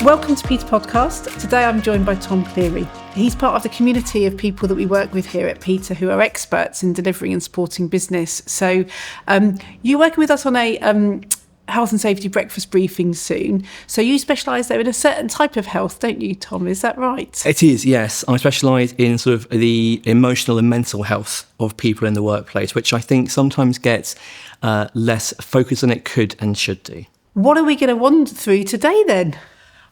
Welcome to Peter Podcast. Today I'm joined by Tom Cleary. He's part of the community of people that we work with here at Peter who are experts in delivering and supporting business. So you're working with us on a health and safety breakfast briefing soon. So you specialise there in a certain type of health, don't you, Tom? Is that right? It is, yes. I specialise in sort of the emotional and mental health of people in the workplace, which I think sometimes gets less focus than it could and should do. What are we going to wander through today then?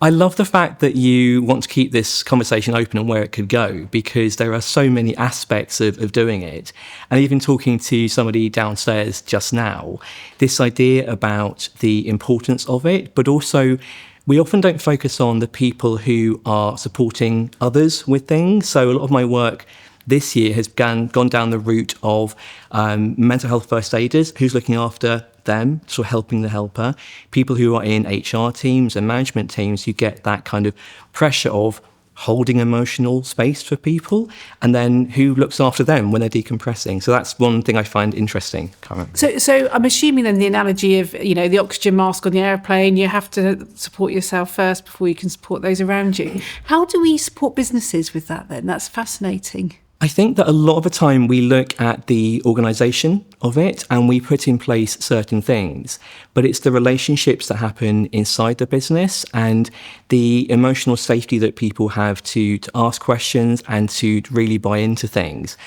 I love the fact that you want to keep this conversation open on where it could go, because there are so many aspects of doing it. And even talking to somebody downstairs just now, this idea about the importance of it, but also we often don't focus on the people who are supporting others with things. So a lot of my work this year has gone down the route of mental health first aiders, who's looking after them, sort of helping the helper, people who are in HR teams and management teams who get that kind of pressure of holding emotional space for people, and then who looks after them when they're decompressing. So that's one thing I find interesting currently. So I'm assuming then the analogy of, you know, the oxygen mask on the airplane, you have to support yourself first before you can support those around you. How do we support businesses with that then? That's fascinating. I think that a lot of the time we look at the organisation of it and we put in place certain things, but it's the relationships that happen inside the business and the emotional safety that people have to ask questions and to really buy into things.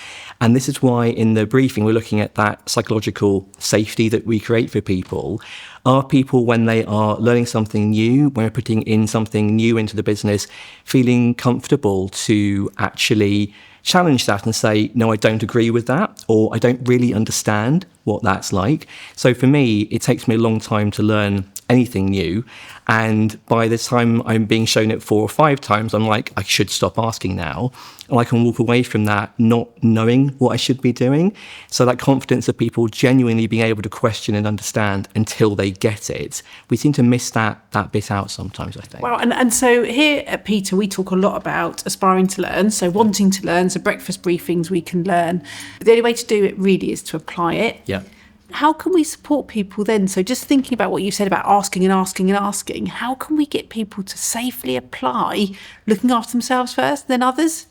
And this is why in the briefing we're looking at that psychological safety that we create for people. Are people, when they are learning something new, when we're putting in something new into the business, feeling comfortable to actually challenge that and say, no, I don't agree with that, or I don't really understand what that's like. So for me, it takes me a long time to learn anything new. And by the time I'm being shown it 4 or 5 times, I'm like, I should stop asking now. And I can walk away from that not knowing what I should be doing. So that confidence of people genuinely being able to question and understand until they get it, we seem to miss that bit out sometimes, I think. Well, and so here at Peter, we talk a lot about aspiring to learn, so wanting to learn, so breakfast briefings we can learn. But the only way to do it really is to apply it. Yeah. How can we support people then? So just thinking about what you said about asking and asking and asking, how can we get people to safely apply looking after themselves first, then others?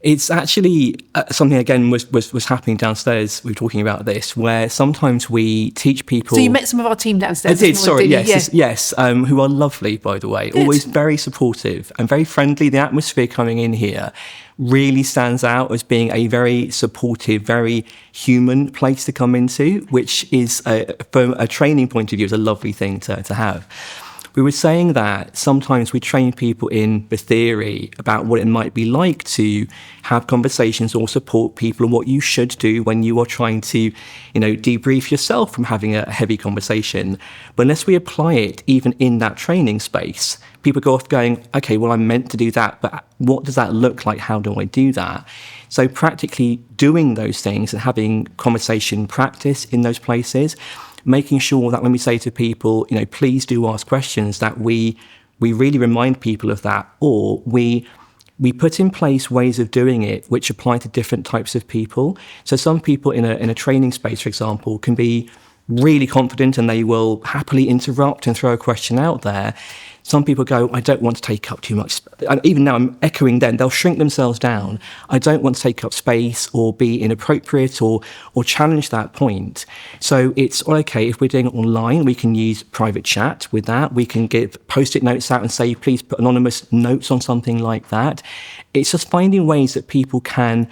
It's actually something, again, was happening downstairs. We were talking about this, where sometimes we teach people... So you met some of our team downstairs? I did, sorry, yes, yes, who are lovely, by the way. Good. Always very supportive and very friendly. The atmosphere coming in here really stands out as being a very supportive, very human place to come into, which is, from a training point of view, is a lovely thing to have. We were saying that sometimes we train people in the theory about what it might be like to have conversations or support people and what you should do when you are trying to, debrief yourself from having a heavy conversation. But unless we apply it even in that training space, people go off going, okay, well, I'm meant to do that, but what does that look like? How do I do that? So practically doing those things and having conversation practice in those places, making sure that when we say to people, please do ask questions, that we really remind people of that, or we put in place ways of doing it which apply to different types of people. So some people in a training space, for example, can be really confident and they will happily interrupt and throw a question out there. Some people go, I don't want to take up too much. And even now I'm echoing them, they'll shrink themselves down. I don't want to take up space or be inappropriate or challenge that point. So it's okay, if we're doing it online, we can use private chat with that. We can give post-it notes out and say, please put anonymous notes on something like that. It's just finding ways that people can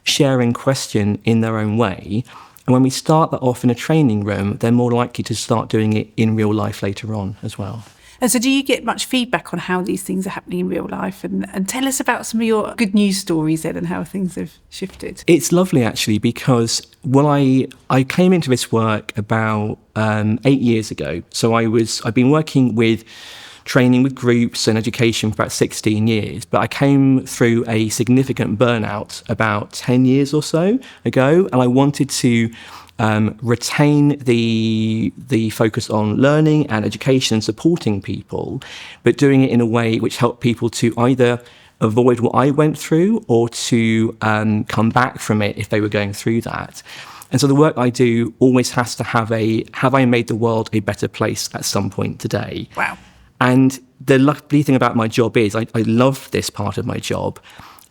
share and question in their own way. And when we start that off in a training room, they're more likely to start doing it in real life later on as well. And so do you get much feedback on how these things are happening in real life? And tell us about some of your good news stories then and how things have shifted. It's lovely, actually, because I came into this work about 8 years ago. So I've been working with training with groups and education for about 16 years, but I came through a significant burnout about 10 years or so ago, and I wanted to retain the focus on learning and education and supporting people, but doing it in a way which helped people to either avoid what I went through or to come back from it if they were going through that. And so the work I do always has to have I made the world a better place at some point today? Wow. And the lovely thing about my job is, I love this part of my job,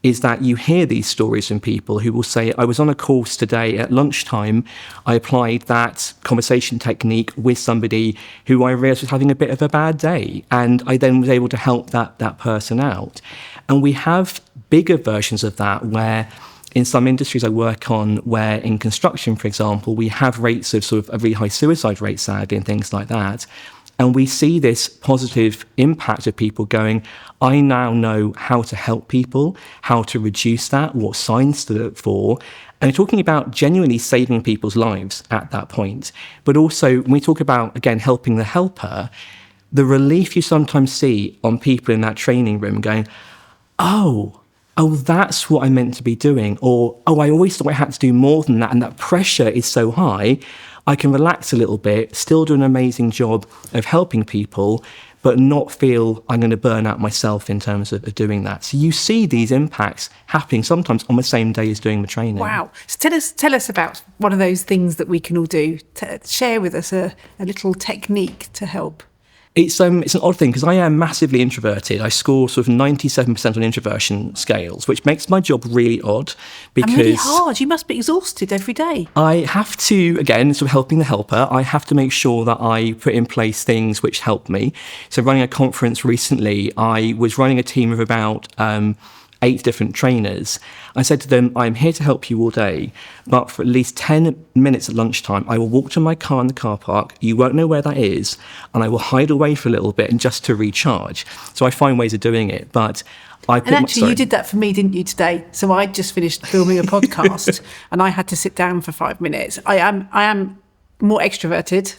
is that you hear these stories from people who will say, I was on a course today at lunchtime, I applied that conversation technique with somebody who I realised was having a bit of a bad day, and I then was able to help that person out. And we have bigger versions of that where in some industries I work on, where in construction, for example, we have rates of sort of a really high suicide rate, sadly, and things like that. And we see this positive impact of people going, I now know how to help people, how to reduce that, what signs to look for. And we're talking about genuinely saving people's lives at that point. But also, when we talk about, again, helping the helper, the relief you sometimes see on people in that training room going, oh, that's what I meant to be doing. Or, I always thought I had to do more than that. And that pressure is so high, I can relax a little bit, still do an amazing job of helping people, but not feel I'm going to burn out myself in terms of doing that. So you see these impacts happening sometimes on the same day as doing the training. Wow. So tell us about one of those things that we can all do. Share with us a little technique to help. It's an odd thing because I am massively introverted. I score sort of 97% on introversion scales, which makes my job really odd because... And really hard. You must be exhausted every day. I have to, again, sort of helping the helper, I have to make sure that I put in place things which help me. So running a conference recently, I was running a team of about 8 different trainers. I said to them, I'm here to help you all day, but for at least 10 minutes at lunchtime, I will walk to my car in the car park. You won't know where that is, and I will hide away for a little bit and just to recharge. So I find ways of doing it, but you did that for me, didn't you, today? So I just finished filming a podcast and I had to sit down for 5 minutes. I am more extroverted,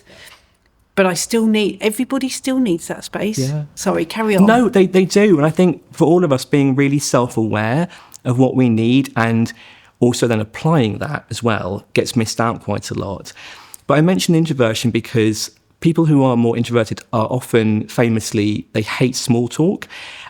but everybody still needs that space. Yeah. Sorry, carry on. No, they do. And I think for all of us, being really self-aware of what we need and also then applying that as well gets missed out quite a lot. But I mentioned introversion because people who are more introverted are often famously, they hate small talk.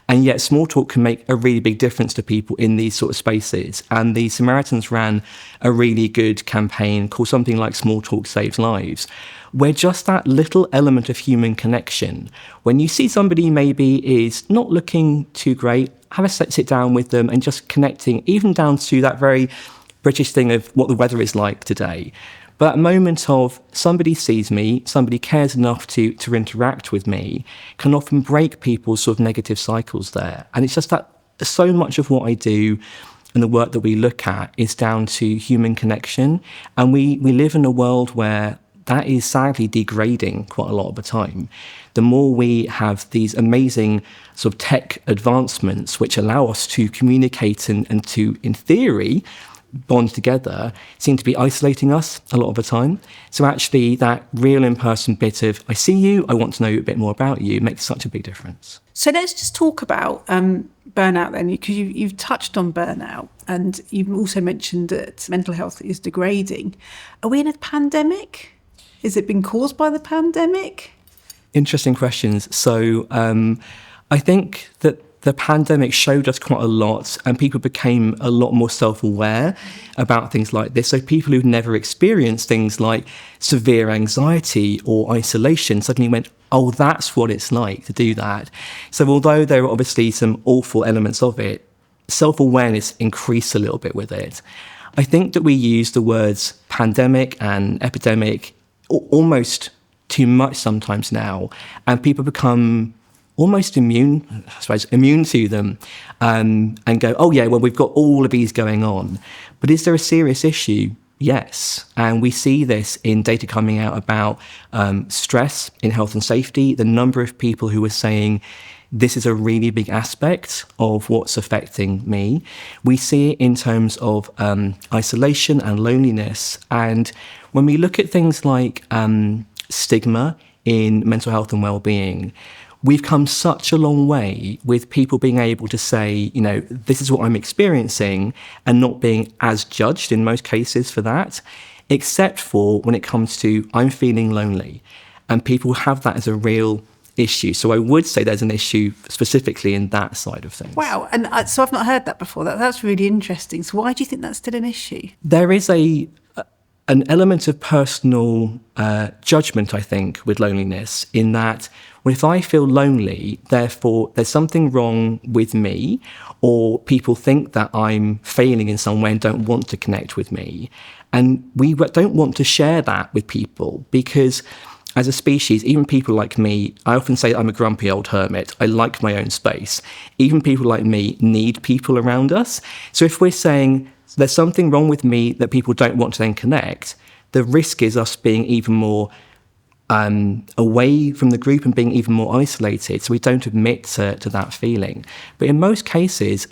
And yet small talk can make a really big difference to people in these sort of spaces. And the Samaritans ran a really good campaign called something like Small Talk Saves Lives, where just that little element of human connection, when you see somebody maybe is not looking too great, have a sit down with them and just connecting, even down to that very British thing of what the weather is like today. But that moment of somebody sees me, somebody cares enough to interact with me, can often break people's sort of negative cycles there. And it's just that so much of what I do and the work that we look at is down to human connection. And we live in a world where that is sadly degrading quite a lot of the time. The more we have these amazing sort of tech advancements which allow us to communicate and to, in theory, bond together, seem to be isolating us a lot of the time. So actually that real in-person bit of, I see you, I want to know a bit more about you, makes such a big difference. So let's just talk about burnout then, because you've touched on burnout and you've also mentioned that mental health is degrading. Are we in a pandemic? Has it been caused by the pandemic? Interesting questions. So I think that the pandemic showed us quite a lot and people became a lot more self-aware about things like this. So people who've never experienced things like severe anxiety or isolation suddenly went, oh, that's what it's like to do that. So although there are obviously some awful elements of it, self-awareness increased a little bit with it. I think that we use the words pandemic and epidemic almost too much sometimes now, and people become almost immune to them and go, oh yeah, well, we've got all of these going on. But is there a serious issue? Yes. And we see this in data coming out about stress in health and safety, the number of people who are saying, this is a really big aspect of what's affecting me. We see it in terms of isolation and loneliness. And when we look at things like stigma in mental health and well-being, we've come such a long way with people being able to say, you know, this is what I'm experiencing and not being as judged in most cases for that, except for when it comes to I'm feeling lonely. And people have that as a real issue. So I would say there's an issue specifically in that side of things. Wow. And so I've not heard that before. That's really interesting. So why do you think that's still an issue? There is an element of personal judgment, I think, with loneliness in that well, if I feel lonely, therefore there's something wrong with me, or people think that I'm failing in some way and don't want to connect with me. And we don't want to share that with people because as a species, even people like me, I often say I'm a grumpy old hermit. I like my own space. Even people like me need people around us. So if we're saying there's something wrong with me that people don't want to then connect, the risk is us being even more away from the group and being even more isolated. So we don't admit to that feeling. But in most cases,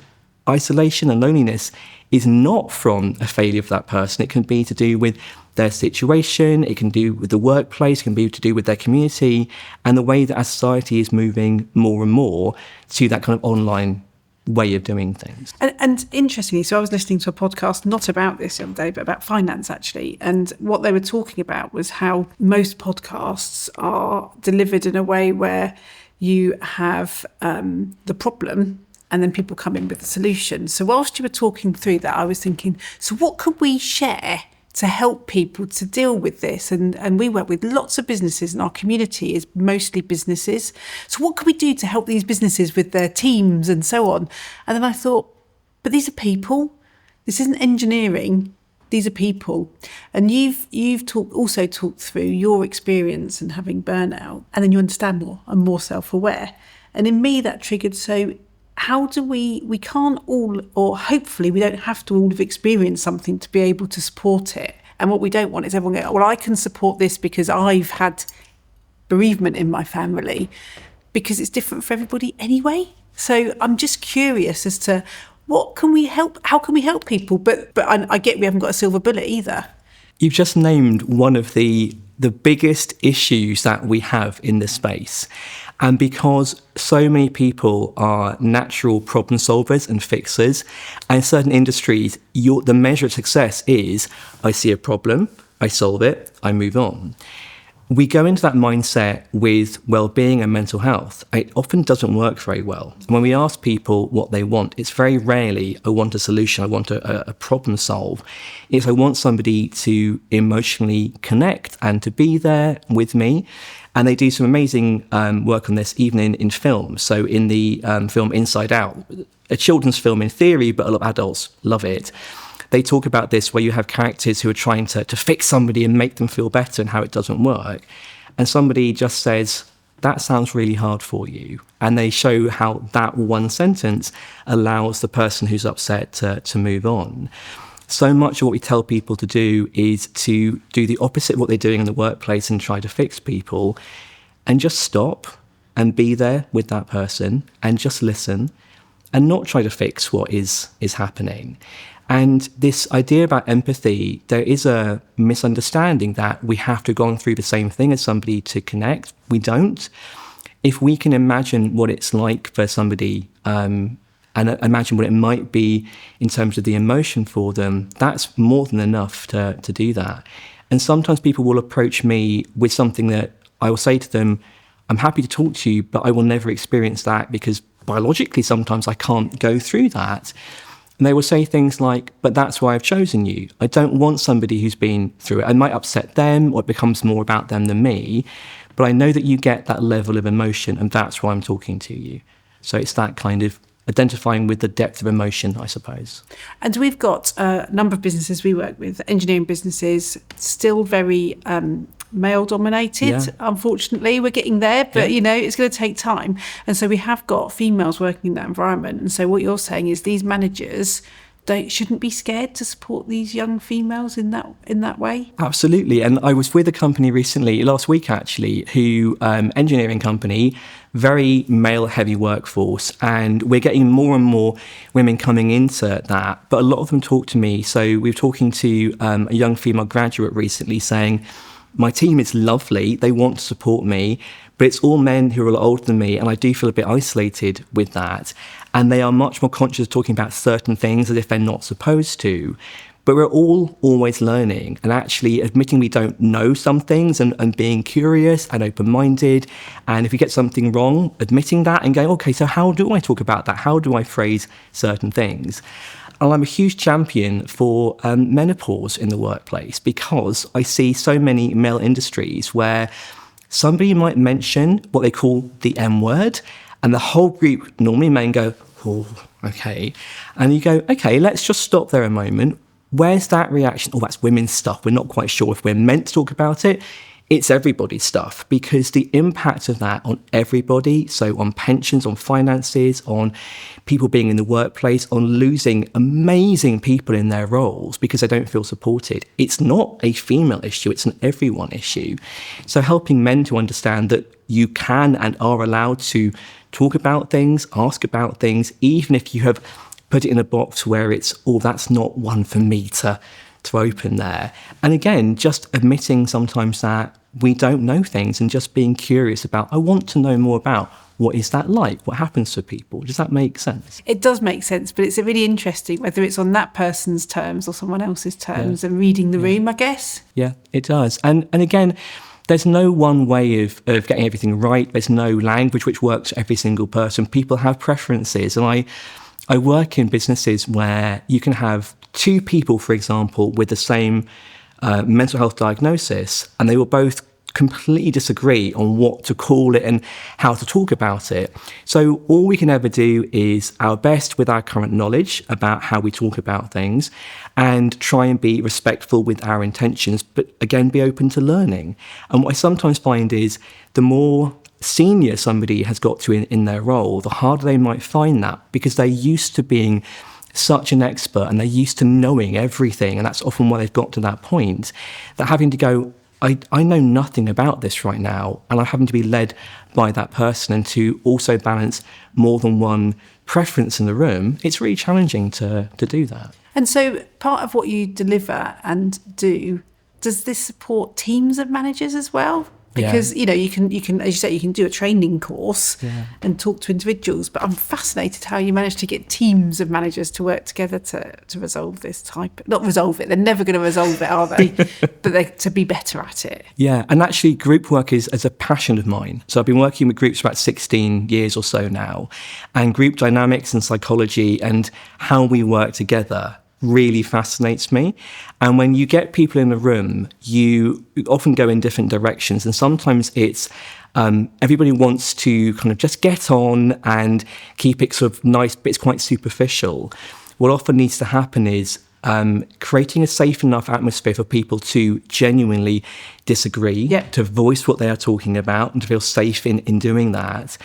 isolation and loneliness is not from a failure of that person. It can be to do with their situation, it can do with the workplace, it can be to do with their community, and the way that our society is moving more and more to that kind of online way of doing things. And interestingly, so I was listening to a podcast, not about this the other day, but about finance actually. And what they were talking about was how most podcasts are delivered in a way where you have the problem and then people come in with the solution. So whilst you were talking through that, I was thinking, so what could we share to help people to deal with this? And we work with lots of businesses, and our community is mostly businesses. So what can we do to help these businesses with their teams and so on? And then I thought, but these are people. This isn't engineering. These are people. And you've also talked through your experience and having burnout, and then you understand more and more self-aware. And in me, that triggered, so how do we can't all, or hopefully we don't have to all have experienced something to be able to support it. And what we don't want is everyone going, well, I can support this because I've had bereavement in my family, because it's different for everybody anyway. So I'm just curious as to what can we help, how can we help people? But I get we haven't got a silver bullet either. You've just named one of the biggest issues that we have in this space. And because so many people are natural problem solvers and fixers, and in certain industries, the measure of success is, I see a problem, I solve it, I move on. We go into that mindset with well-being and mental health. It often doesn't work very well. When we ask people what they want, it's very rarely, I want a solution, I want a problem solve. It's I want somebody to emotionally connect and to be there with me. And they do some amazing work on this, even in film. So in the film Inside Out, a children's film in theory, but a lot of adults love it. They talk about this where you have characters who are trying to fix somebody and make them feel better and how it doesn't work. And somebody just says, that sounds really hard for you. And they show how that one sentence allows the person who's upset to move on. So much of what we tell people to do is to do the opposite of what they're doing in the workplace and try to fix people, and just stop and be there with that person and just listen and not try to fix what is happening. And this idea about empathy, there is a misunderstanding that we have to go through the same thing as somebody to connect. We don't. If we can imagine what it's like for somebody, and imagine what it might be in terms of the emotion for them, that's more than enough to do that. And sometimes people will approach me with something that I will say to them, I'm happy to talk to you, but I will never experience that because biologically sometimes I can't go through that. And they will say things like, but that's why I've chosen you. I don't want somebody who's been through it. I might upset them, or it becomes more about them than me, but I know that you get that level of emotion, and that's why I'm talking to you. So it's that kind of identifying with the depth of emotion, I suppose. And we've got a number of businesses we work with, engineering businesses, still very male-dominated. Yeah. Unfortunately, we're getting there, but, it's going to take time. And so we have got females working in that environment. And so what you're saying is these managers shouldn't be scared to support these young females in that way? Absolutely. And I was with a company recently, last week actually, engineering company, very male-heavy workforce, and we're getting more and more women coming into that. But a lot of them talk to me. So we were talking to a young female graduate recently saying, my team is lovely, they want to support me, but it's all men who are a lot older than me, and I do feel a bit isolated with that. And they are much more conscious of talking about certain things as if they're not supposed to. But we're all always learning, and actually admitting we don't know some things and being curious and open-minded. And if you get something wrong, admitting that and going, okay, so how do I talk about that? How do I phrase certain things? And I'm a huge champion for menopause in the workplace, because I see so many male industries where somebody might mention what they call the M word, and the whole group normally may go, oh, okay. And you go, okay, let's just stop there a moment. Where's that reaction? Oh, that's women's stuff. We're not quite sure if we're meant to talk about it. It's everybody's stuff, because the impact of that on everybody, so on pensions, on finances, on people being in the workplace, on losing amazing people in their roles because they don't feel supported. It's not a female issue, it's an everyone issue. So helping men to understand that you can and are allowed to talk about things, ask about things, even if you have put it in a box where it's, oh, that's not one for me to open there. And again, just admitting sometimes that we don't know things and just being curious about, I want to know more about what is that like? What happens to people? Does that make sense? It does make sense, but it's really interesting whether it's on that person's terms or someone else's terms, and reading the room, I guess. Yeah, it does. And again, there's no one way of getting everything right. There's no language which works for every single person. People have preferences. And I work in businesses where you can have two people, for example, with the same mental health diagnosis, and they will both completely disagree on what to call it and how to talk about it. So all we can ever do is our best with our current knowledge about how we talk about things, and try and be respectful with our intentions, but again, be open to learning. And what I sometimes find is the more senior somebody has got to in their role, the harder they might find that, because they're used to being such an expert and they're used to knowing everything. And that's often why they've got to that point, that having to go, I know nothing about this right now, and I'm having to be led by that person, and to also balance more than one preference in the room, it's really challenging to do that. And so part of what you deliver and do, does this support teams of managers as well? Because, you know, you can, as you say, you can do a training course and talk to individuals, but I'm fascinated how you manage to get teams of managers to work together to resolve this type. Not resolve it, they're never going to resolve it, are they? But to be better at it. Yeah, and actually group work is a passion of mine. So I've been working with groups for about 16 years or so now, and group dynamics and psychology and how we work together really fascinates me. And when you get people in a room, you often go in different directions, and sometimes it's everybody wants to kind of just get on and keep it sort of nice, but it's quite superficial. What often needs to happen is creating a safe enough atmosphere for people to genuinely disagree, to voice what they are talking about, and to feel safe in doing that.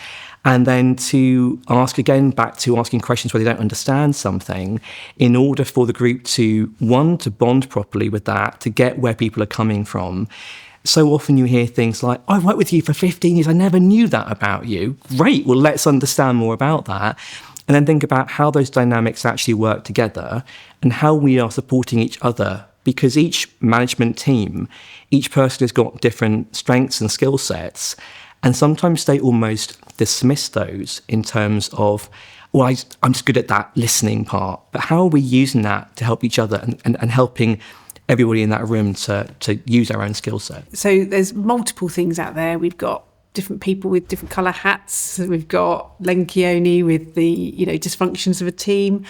And then to ask again, back to asking questions where they don't understand something, in order for the group to, one, to bond properly with that, to get where people are coming from. So often you hear things like, I've worked with you for 15 years, I never knew that about you. Great, well, let's understand more about that. And then think about how those dynamics actually work together and how we are supporting each other. Because each management team, each person has got different strengths and skill sets. And sometimes they almost dismiss those in terms of, well, I'm just good at that listening part. But how are we using that to help each other and helping everybody in that room to use our own skill set? So there's multiple things out there. We've got different people with different colour hats. We've got Lencioni with the, dysfunctions of a team.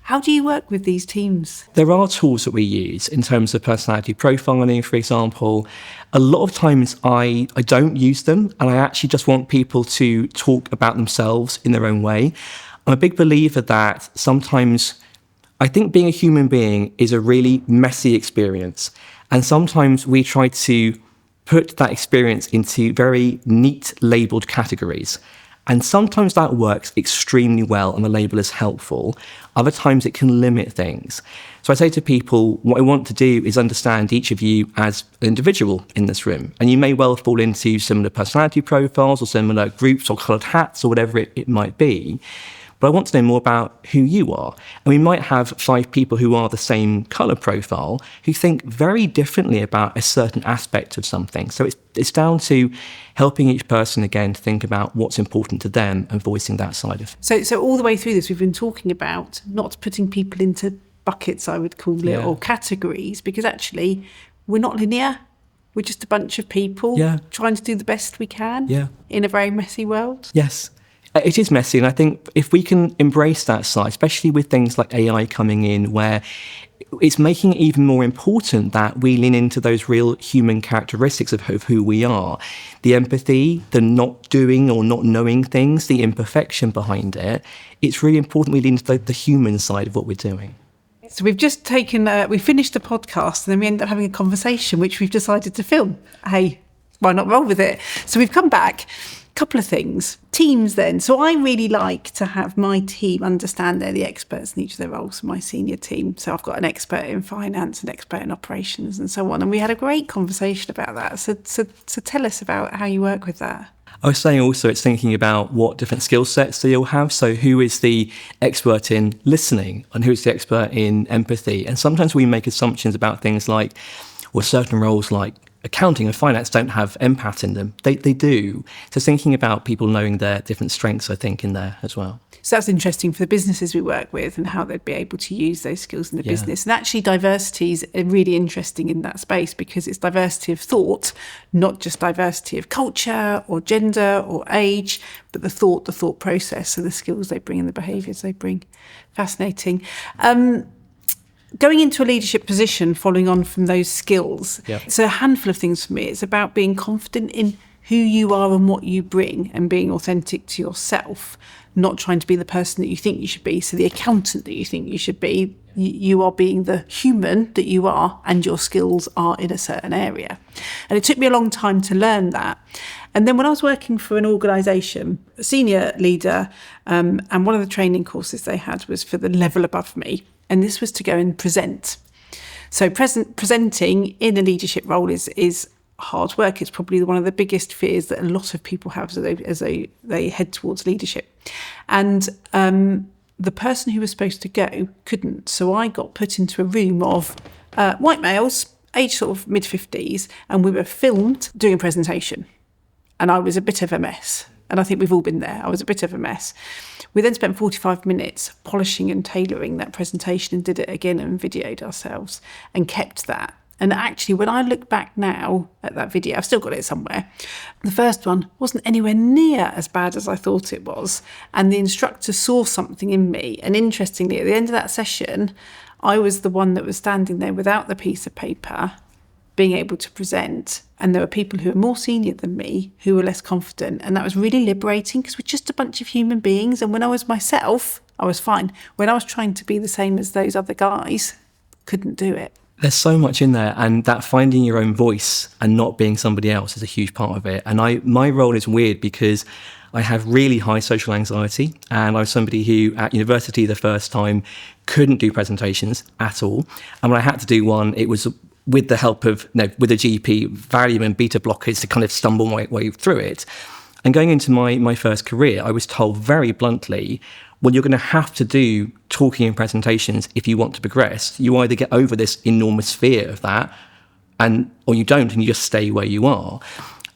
How do you work with these teams? There are tools that we use in terms of personality profiling, for example. A lot of times I don't use them, and I actually just want people to talk about themselves in their own way. I'm a big believer that sometimes I think being a human being is a really messy experience. And sometimes we try to put that experience into very neat labelled categories. And sometimes that works extremely well and the label is helpful. Other times it can limit things. So I say to people, what I want to do is understand each of you as an individual in this room. And you may well fall into similar personality profiles or similar groups or coloured hats or whatever it might be. But I want to know more about who you are. And we might have 5 people who are the same colour profile who think very differently about a certain aspect of something. So it's down to helping each person, again, to think about what's important to them and voicing that side of it. So all the way through this, we've been talking about not putting people into buckets, I would call it, or categories, because actually we're not linear. We're just a bunch of people trying to do the best we can in a very messy world. Yes. It is messy, and I think if we can embrace that side, especially with things like AI coming in, where it's making it even more important that we lean into those real human characteristics of who we are. The empathy, the not doing or not knowing things, the imperfection behind it. It's really important we lean into the human side of what we're doing. So we've just we finished the podcast and then we end up having a conversation, which we've decided to film. Hey, why not roll with it? So we've come back. Couple of things. Teams then. So I really like to have my team understand they're the experts in each of their roles. So my senior team. So I've got an expert in finance, an expert in operations and so on. And we had a great conversation about that. So tell us about how you work with that. I was saying also it's thinking about what different skill sets they all have. So who is the expert in listening and who's the expert in empathy? And sometimes we make assumptions about things like, well, certain roles like accounting and finance don't have empath in them. They do. So thinking about people knowing their different strengths, I think, in there as well. So that's interesting for the businesses we work with and how they'd be able to use those skills in the business. And actually diversity is really interesting in that space because it's diversity of thought, not just diversity of culture or gender or age, but the thought process, so the skills they bring and the behaviours they bring. Fascinating. Going into a leadership position, following on from those skills, it's a handful of things for me. It's about being confident in who you are and what you bring and being authentic to yourself, not trying to be the person that you think you should be. So the accountant that you think you should be, you are being the human that you are and your skills are in a certain area. And it took me a long time to learn that. And then when I was working for an organisation, a senior leader, and one of the training courses they had was for the level above me. And this was to go and present. So presenting in a leadership role is hard work. It's probably one of the biggest fears that a lot of people have as they head towards leadership. And the person who was supposed to go couldn't. So I got put into a room of white males, age sort of mid-50s, and we were filmed doing a presentation. And I was a bit of a mess. And I think we've all been there. I was a bit of a mess. We then spent 45 minutes polishing and tailoring that presentation and did it again and videoed ourselves and kept that. And actually, when I look back now at that video, I've still got it somewhere. The first one wasn't anywhere near as bad as I thought it was. And the instructor saw something in me. And interestingly, at the end of that session, I was the one that was standing there without the piece of paper, being able to present. And there were people who were more senior than me who were less confident. And that was really liberating because we're just a bunch of human beings. And when I was myself, I was fine. When I was trying to be the same as those other guys, couldn't do it. There's so much in there, and that finding your own voice and not being somebody else is a huge part of it. And my role is weird because I have really high social anxiety, and I was somebody who at university the first time couldn't do presentations at all. And when I had to do one, it was with the help of, with a GP, Valium and beta blockers to kind of stumble my way through it. And going into my first career, I was told very bluntly, well, you're going to have to do talking and presentations if you want to progress. You either get over this enormous fear of that, or you don't, and you just stay where you are.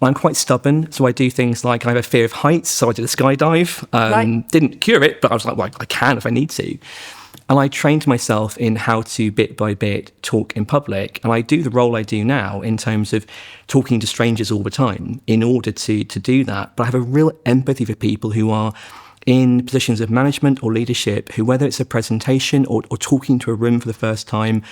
I'm quite stubborn, so I do things like I have a fear of heights, so I did a skydive. Right. Didn't cure it, but I was like, well, I can if I need to. And I trained myself in how to, bit by bit, talk in public. And I do the role I do now in terms of talking to strangers all the time in order to do that. But I have a real empathy for people who are in positions of management or leadership, who, whether it's a presentation or talking to a room for the first time,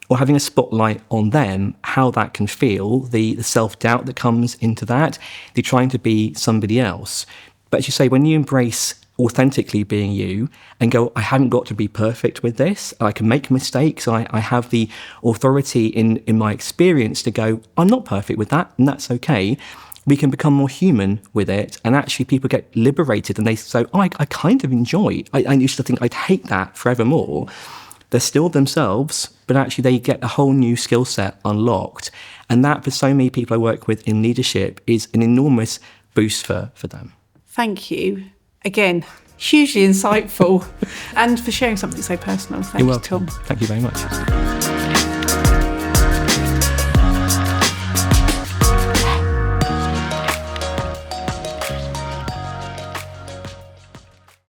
or having a spotlight on them, how that can feel, the self-doubt that comes into that, the trying to be somebody else. But as you say, when you embrace authentically being you and go, I haven't got to be perfect with this, I can make mistakes, I have the authority in my experience to go, I'm not perfect with that, and that's okay. We can become more human with it, and actually people get liberated and they say, I kind of enjoy. I used to think I'd hate that forevermore. They're still themselves, but actually they get a whole new skill set unlocked. And that, for so many people I work with in leadership, is an enormous boost for them. Thank you. Again, hugely insightful and for sharing something so personal. Thanks, Tom. Thank you very much.